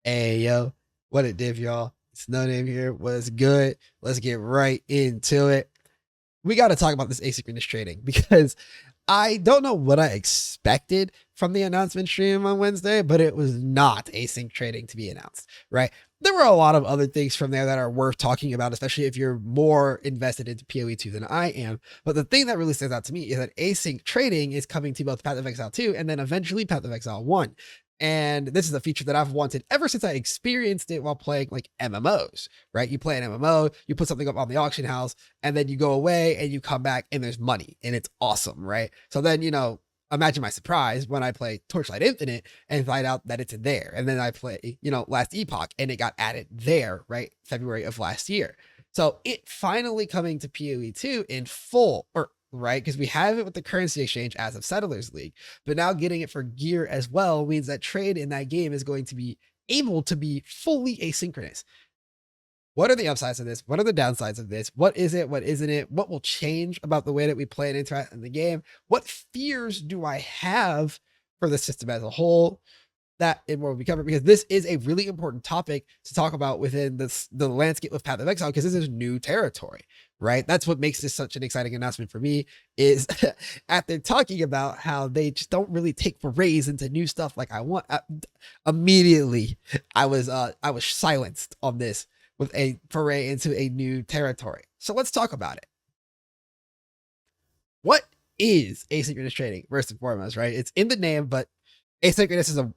Hey, yo, what it div, y'all? It's No Name here. What's good? Let's get right into it. We got to talk about this asynchronous trading because I don't know what I expected from the announcement stream on Wednesday, but it was not async trading to be announced, right? There were a lot of other things from there that are worth talking about, especially if you're more invested into PoE2 than I am. But the thing that really stands out to me is that async trading is coming to both Path of Exile 2 and then eventually Path of Exile 1. And this is a feature that I've wanted ever since I experienced it while playing like MMOs, right? You play an MMO, you put something up on the auction house, and then you go away and you come back and there's money and it's awesome, right? So then, imagine my surprise when I play Torchlight Infinite and find out that it's in there. And then I play, Last Epoch and it got added there, right? February of last year. So it finally coming to PoE2 in full, or right? Because we have it with the currency exchange as of Settlers League, but now getting it for gear as well means that trade in that game is going to be able to be fully asynchronous. What are the upsides of this? What are the downsides of this? What is it? What isn't it? What will change about the way that we play and interact in the game? What fears do I have for the system as a whole? That and more will be covered because this is a really important topic to talk about within the landscape of Path of Exile because this is new territory, right? That's what makes this such an exciting announcement for me is after talking about how they just don't really take forays into new stuff like I want. Immediately, I was silenced on this with a foray into a new territory. So let's talk about it. What is asynchronous trading first and foremost, right? It's in the name, but asynchronous is a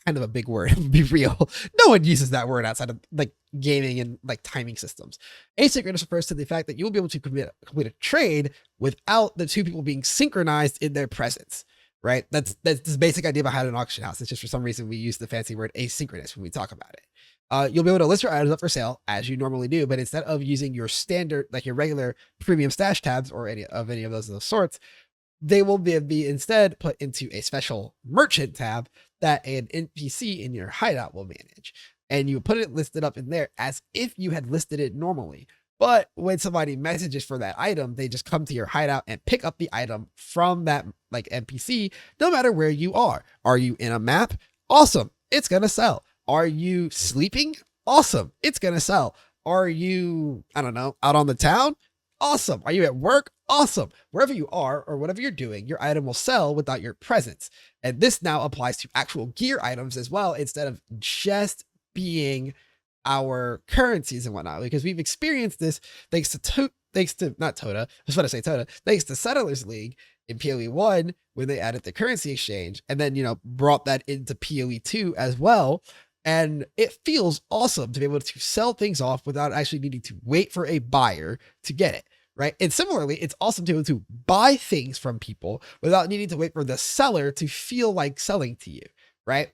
kind of a big word. Be real. No one uses that word outside of like gaming and like timing systems. Asynchronous refers to the fact that you'll be able to complete a trade without the two people being synchronized in their presence. Right. That's the basic idea behind an auction house. It's just for some reason we use the fancy word asynchronous when we talk about it. You'll be able to list your items up for sale as you normally do, but instead of using your standard, like your regular premium stash tabs or any of those sorts, they will be instead put into a special merchant tab that an NPC in your hideout will manage. And you put it listed up in there as if you had listed it normally. But when somebody messages for that item, they just come to your hideout and pick up the item from that like NPC, no matter where you are. Are you in a map? Awesome. It's going to sell. Are you sleeping? Awesome. It's going to sell. Are you, I don't know, out on the town? Awesome. Are you at work? Awesome. Wherever you are or whatever you're doing, your item will sell without your presence. And this now applies to actual gear items as well, instead of just being our currencies and whatnot, because we've experienced this thanks to not Toda, I was about to say Toda, thanks to Settlers League in PoE1 when they added the currency exchange and then, brought that into PoE2 as well. And it feels awesome to be able to sell things off without actually needing to wait for a buyer to get it, right? And similarly, it's awesome to be able to buy things from people without needing to wait for the seller to feel like selling to you, right?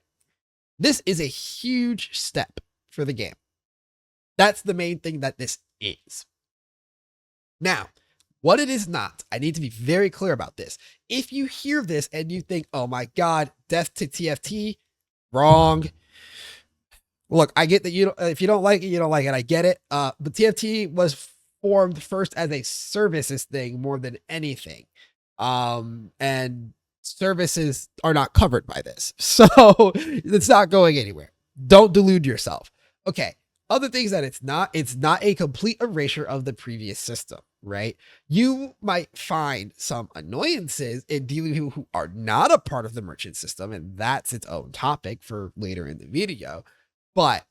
This is a huge step for the game. That's the main thing that this is. Now, what it is not, I need to be very clear about this. If you hear this and you think, oh my God, death to TFT, wrong. Look, I get that if you don't like it, you don't like it. I get it. But TFT was formed first as a services thing more than anything. And services are not covered by this. So it's not going anywhere. Don't delude yourself. Okay. Other things that it's not a complete erasure of the previous system, right? You might find some annoyances in dealing with people who are not a part of the merchant system, and that's its own topic for later in the video. But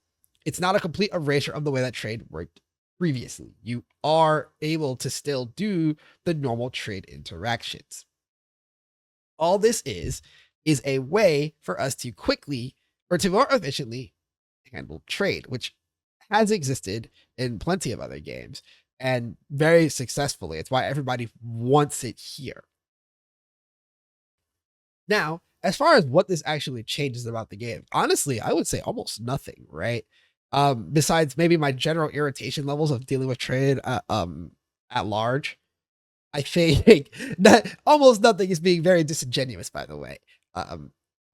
it's not a complete erasure of the way that trade worked previously. You are able to still do the normal trade interactions. All this is a way for us to quickly or to more efficiently handle trade, which has existed in plenty of other games and very successfully. It's why everybody wants it here. Now, as far as what this actually changes about the game, honestly, I would say almost nothing, right? Besides maybe my general irritation levels of dealing with trade at large. I think that almost nothing is being very disingenuous, by the way.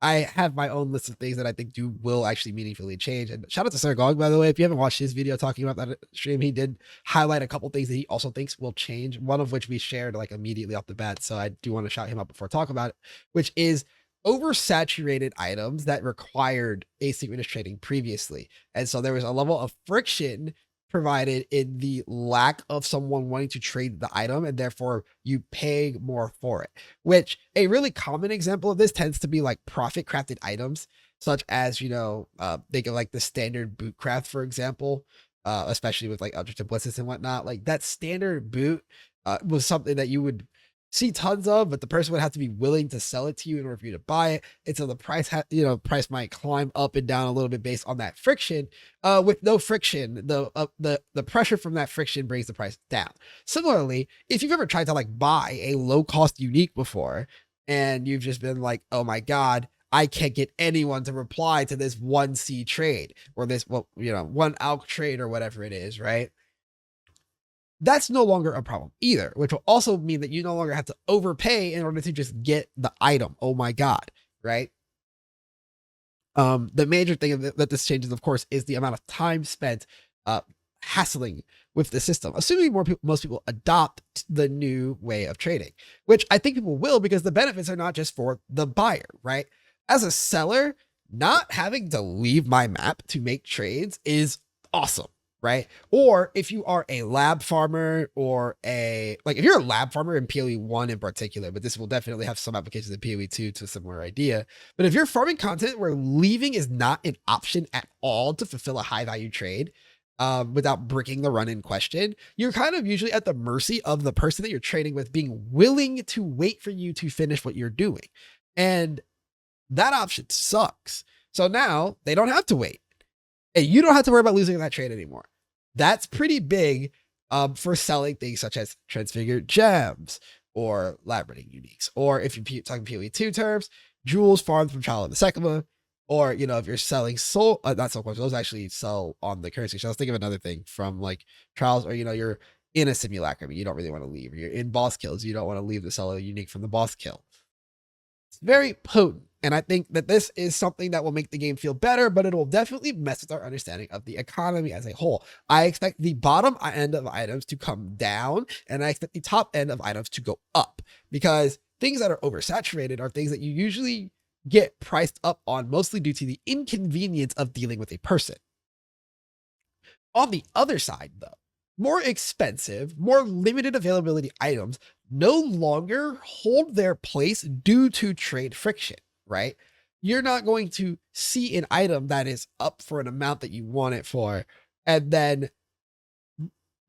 I have my own list of things that I think will actually meaningfully change. And shout out to Sir Gog, by the way. If you haven't watched his video talking about that stream, he did highlight a couple things that he also thinks will change. One of which we shared like immediately off the bat. So I do want to shout him out before I talk about it, which is oversaturated items that required asynchronous trading previously. And so there was a level of friction provided in the lack of someone wanting to trade the item, and therefore you pay more for it. Which a really common example of this tends to be like profit crafted items, such as, think of like the standard boot craft, for example, especially with like Ultra Templates and whatnot. Like that standard boot was something that you would see tons of, but the person would have to be willing to sell it to you in order for you to buy it. And so the price might climb up and down a little bit based on that friction. With no friction, the pressure from that friction brings the price down. Similarly, if you've ever tried to like buy a low cost unique before, and you've just been like, oh my God, I can't get anyone to reply to this 1C trade or this, one ALK trade or whatever it is, right? That's no longer a problem either, which will also mean that you no longer have to overpay in order to just get the item. Oh my God, right? The major thing that this changes, of course, is the amount of time spent hassling with the system, assuming most people adopt the new way of trading, which I think people will, because the benefits are not just for the buyer, right? As a seller, not having to leave my map to make trades is awesome, right? Or if you are a lab farmer or if you're a lab farmer in PoE 1 in particular, but this will definitely have some applications in PoE 2 to a similar idea. But if you're farming content where leaving is not an option at all to fulfill a high value trade, without breaking the run in question, you're kind of usually at the mercy of the person that you're trading with being willing to wait for you to finish what you're doing. And that option sucks. So now they don't have to wait. And you don't have to worry about losing that trade anymore. That's pretty big for selling things such as transfigured gems or labyrinthine uniques. Or if you're talking PoE 2 terms, jewels farmed from Trial of the Secuma. Or, if you're selling not soul coins, those actually sell on the currency. So I was thinking of another thing from like Trials, or, you're in a simulacrum, you don't really want to leave. Or you're in boss kills, you don't want to leave to sell a unique from the boss kill. It's very potent. And I think that this is something that will make the game feel better, but it will definitely mess with our understanding of the economy as a whole. I expect the bottom end of items to come down, and I expect the top end of items to go up, because things that are oversaturated are things that you usually get priced up on, mostly due to the inconvenience of dealing with a person. On the other side, though, more expensive, more limited availability items no longer hold their place due to trade friction, right? You're not going to see an item that is up for an amount that you want it for and then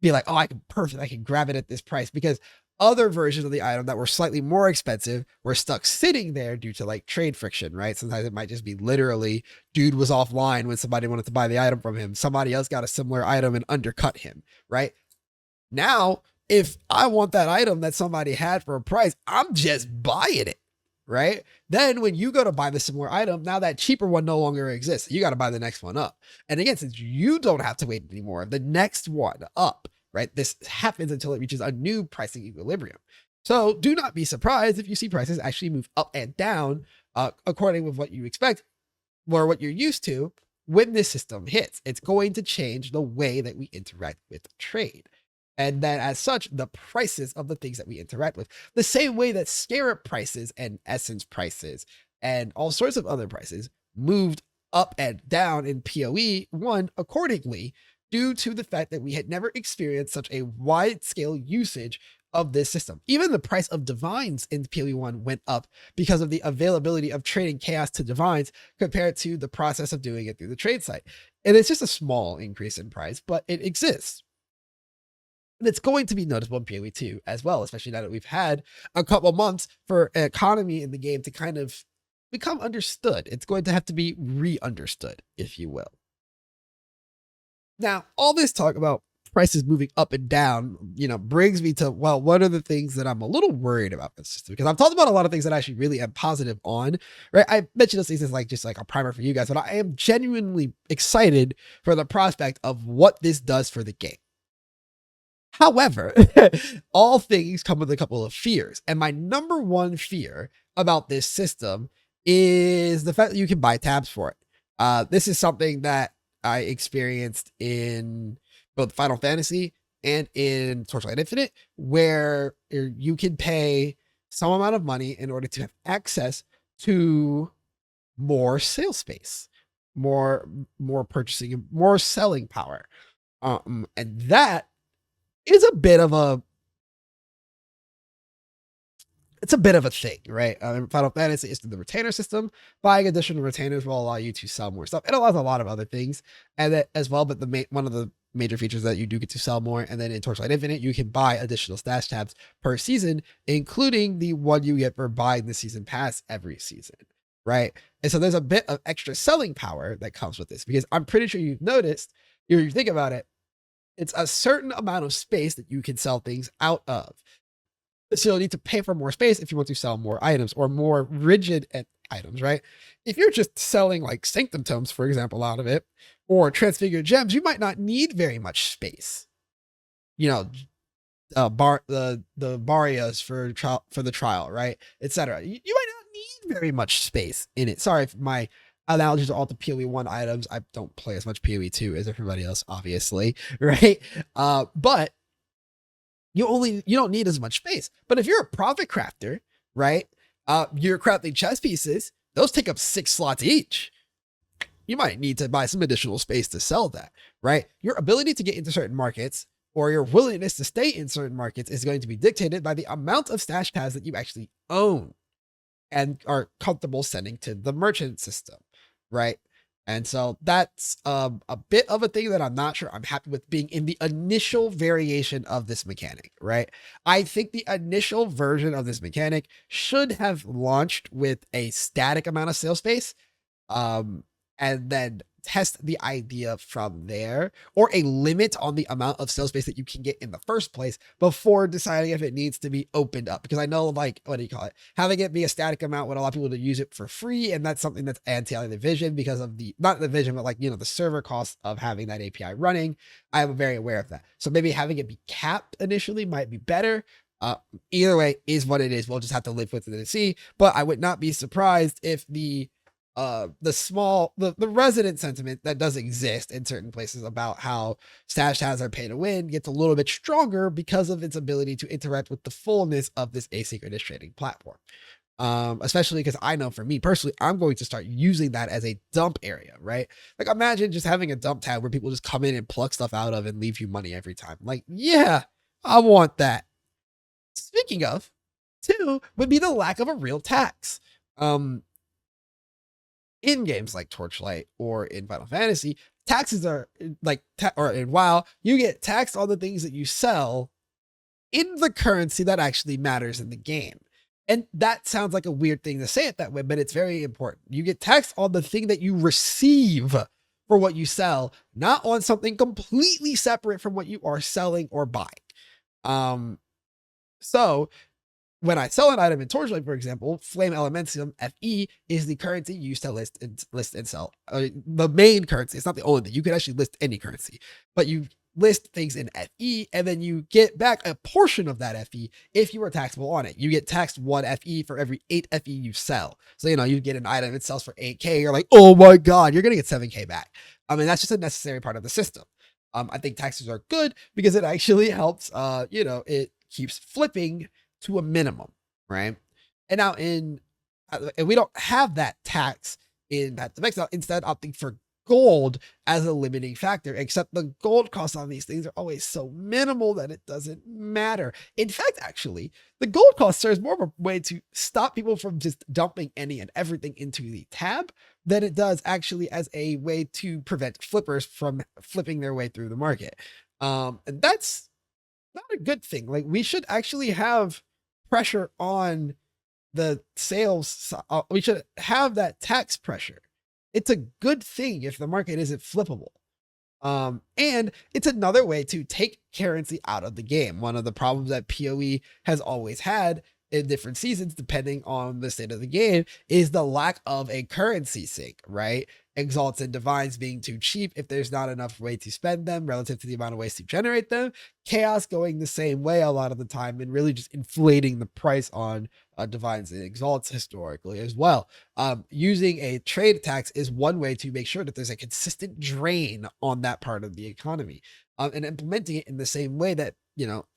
be like, oh, I can grab it at this price, because other versions of the item that were slightly more expensive were stuck sitting there due to like trade friction, right? Sometimes it might just be literally dude was offline when somebody wanted to buy the item from him. Somebody else got a similar item and undercut him, right? Now, if I want that item that somebody had for a price, I'm just buying it, right? Then when you go to buy the similar item, now that cheaper one no longer exists. You got to buy the next one up. And again, since you don't have to wait anymore, the next one up, right? This happens until it reaches a new pricing equilibrium. So do not be surprised if you see prices actually move up and down according with what you expect or what you're used to when this system hits. It's going to change the way that we interact with trade. And then as such, the prices of the things that we interact with, the same way that scarab prices and essence prices and all sorts of other prices moved up and down in PoE 1 accordingly, due to the fact that we had never experienced such a wide scale usage of this system. Even the price of divines in PoE 1 went up because of the availability of trading chaos to divines compared to the process of doing it through the trade site. And it's just a small increase in price, but it exists. And it's going to be noticeable in PoE 2 as well, especially now that we've had a couple months for an economy in the game to kind of become understood. It's going to have to be re-understood, if you will. Now, all this talk about prices moving up and down, brings me to, well, what are the things that I'm a little worried about this system? Because I've talked about a lot of things that I actually really am positive on, right? I mentioned those things as just like a primer for you guys, but I am genuinely excited for the prospect of what this does for the game. However, all things come with a couple of fears. And my number one fear about this system is the fact that you can buy tabs for it. This is something that I experienced in both Final Fantasy and in Torchlight Infinite, where you can pay some amount of money in order to have access to more sales space, more purchasing, more selling power. And that is a bit of a it's a bit of a thing, right? In Final Fantasy is the retainer system. Buying additional retainers will allow you to sell more stuff. It allows a lot of other things, and that as well. But one of the major features that you do get to sell more, and then in Torchlight Infinite, you can buy additional stash tabs per season, including the one you get for buying the season pass every season, right? And so there's a bit of extra selling power that comes with this, because I'm pretty sure you've noticed. You think about it, it's a certain amount of space that you can sell things out of. So you'll need to pay for more space if you want to sell more items or more rigid items, right? If you're just selling like Sanctum Tomes, for example, out of it, or Transfigured Gems, you might not need very much space. You know, the Barias for the trial, right, etc. You might not need very much space in it. Sorry if my analogies are all to PoE1 items. I don't play as much PoE2 as everybody else, obviously, right? But you don't need as much space. But if you're a profit crafter, right? You're crafting chess pieces, those take up 6 slots each. You might need to buy some additional space to sell that, right? Your ability to get into certain markets or your willingness to stay in certain markets is going to be dictated by the amount of stash tabs that you actually own and are comfortable sending to the merchant system, right? And so that's a bit of a thing that I'm not sure I'm happy with being in the initial variation of this mechanic, right? I think the initial version of this mechanic should have launched with a static amount of sale space, and then test the idea from there, or a limit on the amount of sales space that you can get in the first place before deciding if it needs to be opened up. Because I know, like, what do you call it? Having it be a static amount would allow people to use it for free. And that's something that's anti the vision because of not the vision, but like, the server costs of having that API running. I am very aware of that. So maybe having it be capped initially might be better. Either way is what it is. We'll just have to live with it and see. But I would not be surprised if the resident sentiment that does exist in certain places about how stash tabs are pay to win gets a little bit stronger because of its ability to interact with the fullness of this asynchronous trading platform. Especially because I know for me personally, I'm going to start using that as a dump area, right? Like, imagine just having a dump tab where people just come in and pluck stuff out of and leave you money every time. Like, yeah, I want that. Speaking of, 2 would be the lack of a real tax. In games like Torchlight or in Final Fantasy, taxes are like, or in WoW, you get taxed on the things that you sell in the currency that actually matters in the game. And that sounds like a weird thing to say it that way, but it's very important. You get taxed on the thing that you receive for what you sell, not on something completely separate from what you are selling or buying. So when I sell an item in Torchlight, for example, Flame Elementium FE is the currency used to list and sell. The main currency. It's not the only thing. You can actually list any currency, but you list things in FE, and then you get back a portion of that FE if you are taxable on it. You get taxed 1 FE for every 8 FE you sell. So, you get an item, it sells for 8K. You're like, oh my God, you're going to get 7K back. I mean, that's just a necessary part of the system. I think taxes are good because it actually helps, it keeps flipping to a minimum, right? And now and we don't have that tax in Path of Exile, instead opting for gold as a limiting factor, except the gold costs on these things are always so minimal that it doesn't matter. In fact, actually, the gold cost serves more of a way to stop people from just dumping any and everything into the tab than it does actually as a way to prevent flippers from flipping their way through the market. And that's not a good thing. Like, we should actually have pressure on the sales. We should have that tax pressure. It's a good thing if the market isn't flippable. And it's another way to take currency out of the game. One of the problems that PoE has always had in different seasons, depending on the state of the game, is the lack of a currency sink, right? Exalts and Divines being too cheap if there's not enough way to spend them relative to the amount of ways to generate them. Chaos going the same way a lot of the time and really just inflating the price on divines and exalts historically as well. Using a trade tax is one way to make sure that there's a consistent drain on that part of the economy, and implementing it in the same way that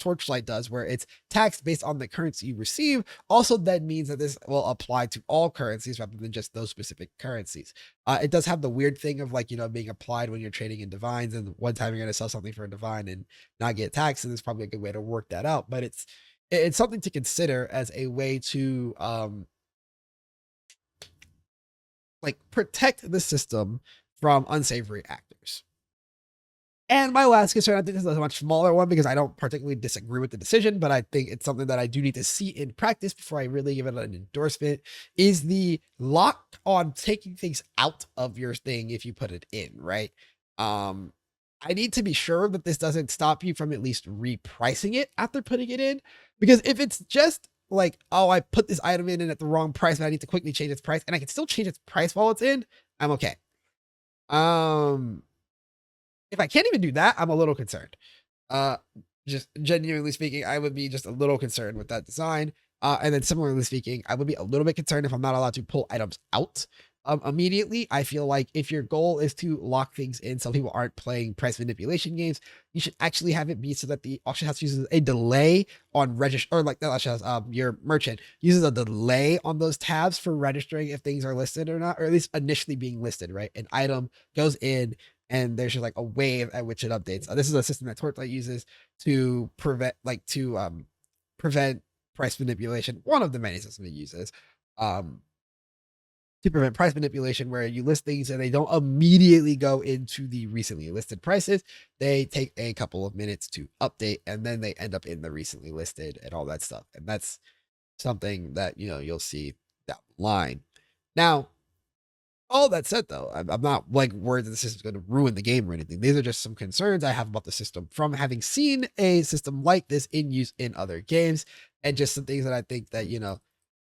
Torchlight does, where it's taxed based on the currency you receive, also then means that this will apply to all currencies rather than just those specific currencies. It does have the weird thing of being applied when you're trading in divines, and one time you're going to sell something for a divine and not get taxed, and it's probably a good way to work that out. But it's something to consider as a way to protect the system from unsavory actors. And my last concern, I think this is a much smaller one because I don't particularly disagree with the decision, but I think it's something that I do need to see in practice before I really give it an endorsement, is the lock on taking things out of your thing if you put it in, right? I need to be sure that this doesn't stop you from at least repricing it after putting it in, because if it's just like, oh, I put this item in and at the wrong price, but I need to quickly change its price, and I can still change its price while it's in, I'm okay. If I can't even do that, I'm a little concerned. Just genuinely speaking, I would be just a little concerned with that design. And then similarly speaking, I would be a little bit concerned if I'm not allowed to pull items out immediately. I feel like if your goal is to lock things in so people aren't playing price manipulation games, you should actually have it be so that the auction house uses a delay on register, or like the auction house, your merchant uses a delay on those tabs for registering if things are listed or not, or at least initially being listed, right? An item goes in and there's just like a wave at which it updates. This is a system that Torchlight uses to prevent prevent price manipulation. One of the many systems it uses to prevent price manipulation, where you list things and they don't immediately go into the recently listed prices. They take a couple of minutes to update, and then they end up in the recently listed and all that stuff. And that's something that you'll see down the line. Now, all that said, though, I'm not worried that the system's going to ruin the game or anything. These are just some concerns I have about the system from having seen a system like this in use in other games, and just some things that I think that,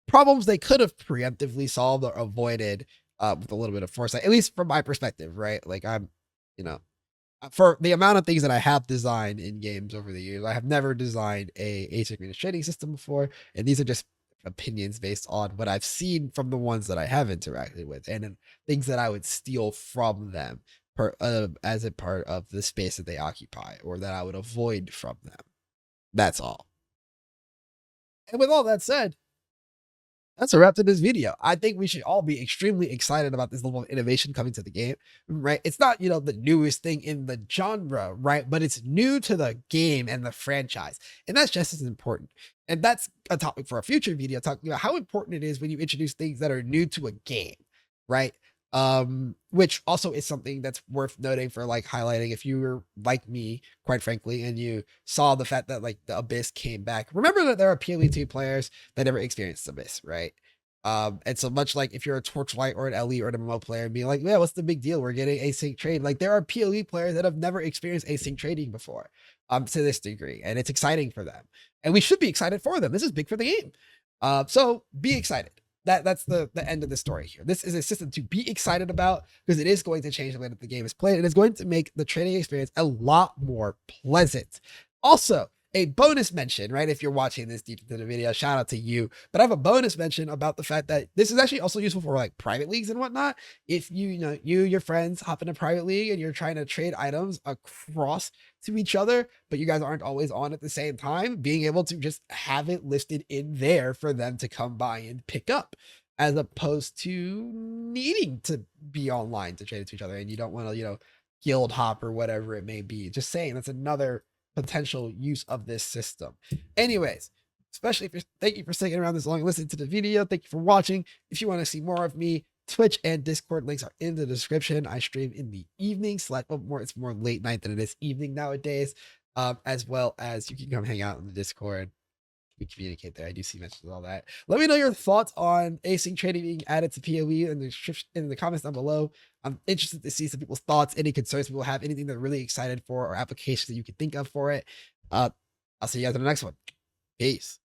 problems they could have preemptively solved or avoided with a little bit of foresight, at least from my perspective, right? Like for the amount of things that I have designed in games over the years, I have never designed a asynchronous trading system before. And these are just opinions based on what I've seen from the ones that I have interacted with, and things that I would steal from them as a part of the space that they occupy, or that I would avoid from them. That's all. And with all that said, that's a wrap to this video. I think we should all be extremely excited about this level of innovation coming to the game, right? It's not, the newest thing in the genre, right? But it's new to the game and the franchise. And that's just as important. And that's a topic for a future video, talking about how important it is when you introduce things that are new to a game, right? Which also is something that's worth noting for highlighting if you were like me, quite frankly, and you saw the fact that the Abyss came back. Remember that there are PoE2 players that never experienced Abyss, right? And so much like if you're a Torchlight or an LE or an MMO player and being like, yeah, what's the big deal? We're getting async trade. There are PoE players that have never experienced async trading before, to this degree, and it's exciting for them, and we should be excited for them. This is big for the game. So be excited. That's the end of the story here. This is a system to be excited about, because it is going to change the way that the game is played. It is going to make the trading experience a lot more pleasant. Also, a bonus mention, right? If you're watching this deep into the video, shout out to you. But I have a bonus mention about the fact that this is actually also useful for private leagues and whatnot. If your friends hop in a private league and you're trying to trade items across to each other, but you guys aren't always on at the same time, being able to just have it listed in there for them to come by and pick up, as opposed to needing to be online to trade it to each other, and you don't want to, guild hop or whatever it may be. Just saying, that's another potential use of this system. Anyways, thank you for sticking around this long and listening to the video. Thank you for watching. If you want to see more of me, Twitch and Discord links are in the description. I stream in the evening, it's more late night than it is evening nowadays. As well as you can come hang out in the Discord. We communicate there. I do see mentions of all that. Let me know your thoughts on async trading being added to PoE in the comments down below. I'm interested to see some people's thoughts, any concerns people have, anything they're really excited for, or applications that you can think of for it. I'll see you guys in the next one. Peace.